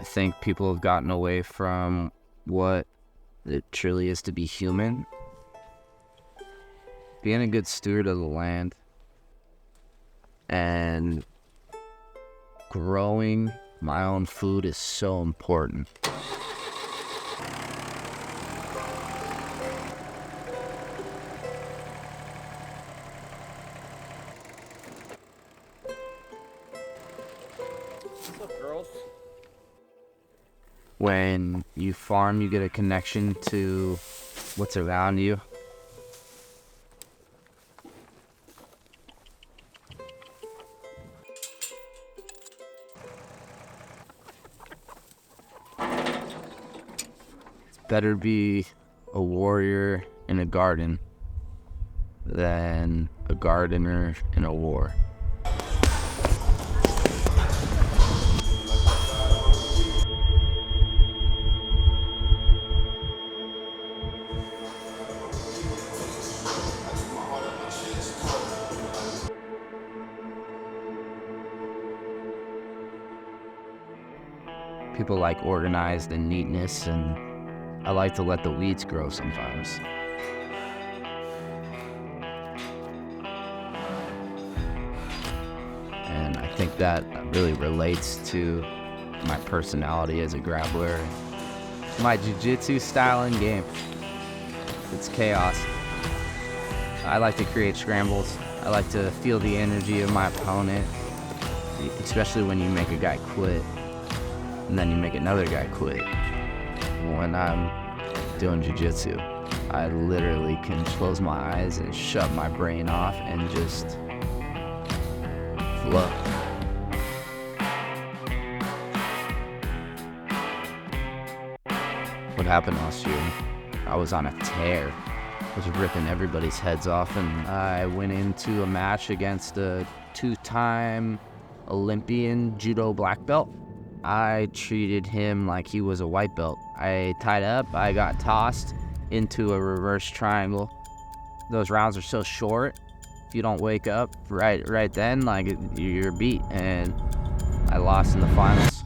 think people have gotten away from what it truly is to be human. Being a good steward of the land and growing my own food is so important. What's up, girls? When you farm, you get a connection to what's around you. It's better to be a warrior in a garden than a gardener in a war. People like organized and neatness, and I like to let the weeds grow sometimes. And I think that really relates to my personality as a grappler, my jiu-jitsu style and game. It's chaos. I like to create scrambles. I like to feel the energy of my opponent, especially when you make a guy quit and then you make another guy quit. When I'm doing jiu-jitsu, I literally can close my eyes and shut my brain off and just flow. What happened last year? I was on a tear. I was ripping everybody's heads off, and I went into a match against a two-time Olympian judo black belt. I treated him like he was a white belt. I tied up, I got tossed into a reverse triangle. Those rounds are so short. If you don't wake up right then, like, you're beat. And I lost in the finals,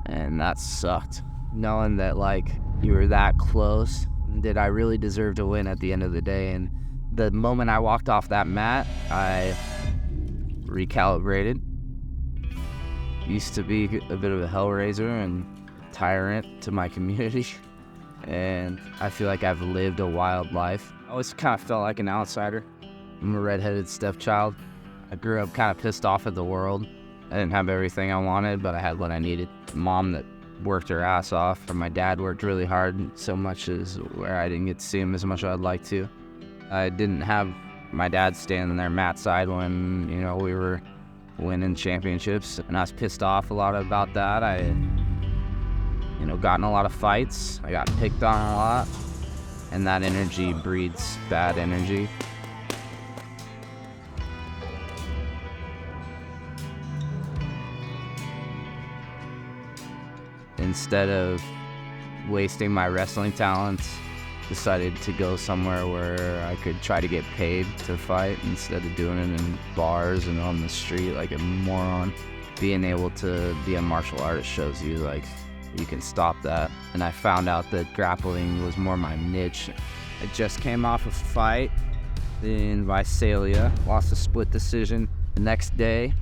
and that sucked. Knowing that, like, you were that close, did I really deserve to win at the end of the day? And the moment I walked off that mat, I recalibrated. Used to be a bit of a hellraiser and tyrant to my community, and I feel like I've lived a wild life. I always kind of felt like an outsider. I'm a redheaded stepchild. I grew up kind of pissed off at the world. I didn't have everything I wanted, but I had what I needed. Mom that worked her ass off, and my dad worked really hard, so much as where I didn't get to see him as much as I'd like to. I didn't have my dad standing there mat side when, we were winning championships, and I was pissed off a lot about that. I, got in a lot of fights. I got picked on a lot, and that energy breeds bad energy. Instead of wasting my wrestling talents, decided to go somewhere where I could try to get paid to fight instead of doing it in bars and on the street like a moron. Being able to be a martial artist shows you, like, you can stop that. And I found out that grappling was more my niche. I just came off a fight in Visalia, lost a split decision. The next day,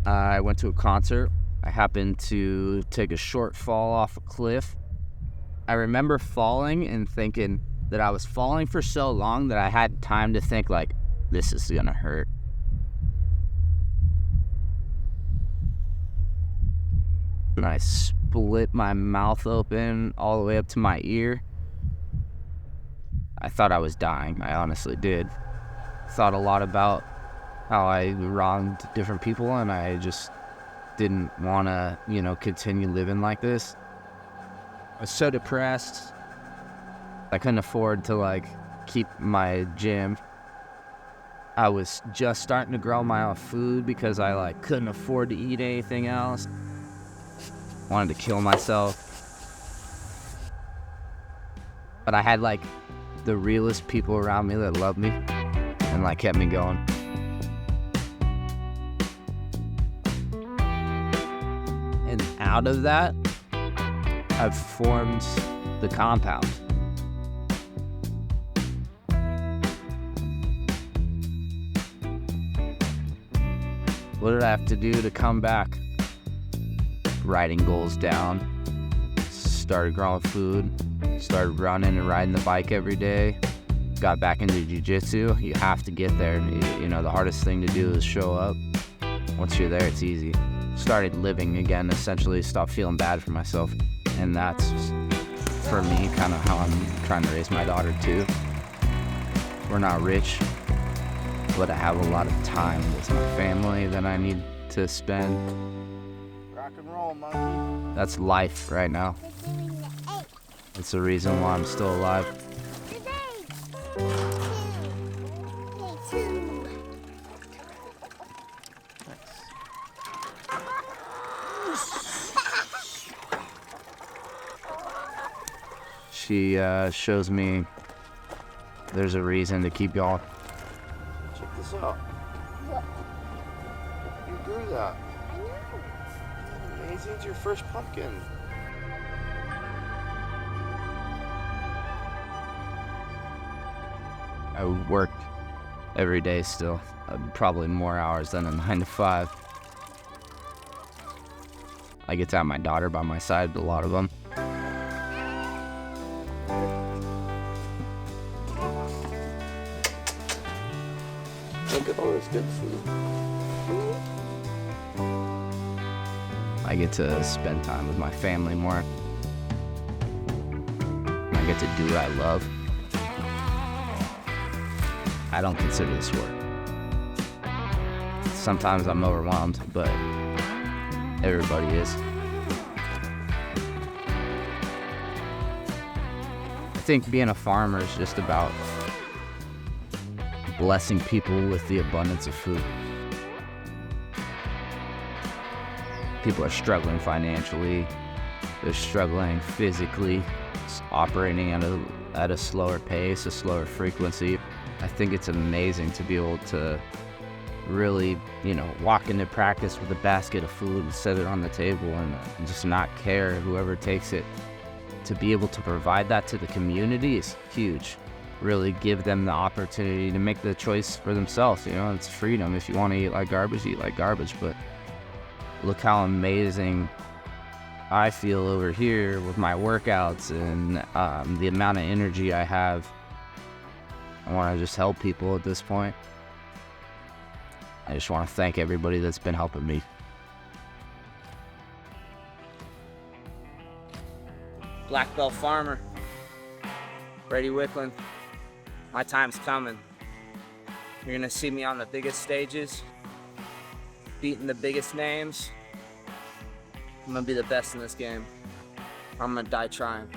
I went to a concert. I happened to take a short fall off a cliff. I remember falling and thinking that I was falling for so long that I had time to think, like, this is gonna hurt. And I split my mouth open all the way up to my ear. I thought I was dying. I honestly did. Thought a lot about how I wronged different people, and I just didn't want to, continue living like this. I was so depressed. I couldn't afford to, keep my gym. I was just starting to grow my own food because I, couldn't afford to eat anything else. Wanted to kill myself. But I had, the realest people around me that loved me and, kept me going. And out of that, I've formed the compound. What did I have to do to come back? Writing goals down, started growing food, started running and riding the bike every day, got back into jiu-jitsu. You have to get there. You know, the hardest thing to do is show up. Once you're there, it's easy. Started living again, essentially, stopped feeling bad for myself. And that's, for me, kind of how I'm trying to raise my daughter too. We're not rich, but I have a lot of time with my family that I need to spend. Rock and roll, monkey. That's life right now. It's the reason why I'm still alive. She shows me there's a reason to keep going. Check this out. What? You grew that. I know. Amazing. It's your first pumpkin. I work every day still, probably more hours than a 9 to 5. I get to have my daughter by my side, a lot of them. Look at all this good food. I get to spend time with my family more. I get to do what I love. I don't consider this work. Sometimes I'm overwhelmed, but everybody is. I think being a farmer is just about blessing people with the abundance of food. People are struggling financially, they're struggling physically, operating at a slower pace, a slower frequency. I think it's amazing to be able to really, walk into practice with a basket of food and set it on the table and just not care whoever takes it. To be able to provide that to the community is huge. Really give them the opportunity to make the choice for themselves. It's freedom. If you want to eat like garbage, eat like garbage. But look how amazing I feel over here with my workouts and the amount of energy I have. I want to just help people at this point. I just want to thank everybody that's been helping me. Black belt farmer, Brady Wicklund. My time's coming. You're gonna see me on the biggest stages, beating the biggest names. I'm gonna be the best in this game. I'm gonna die trying.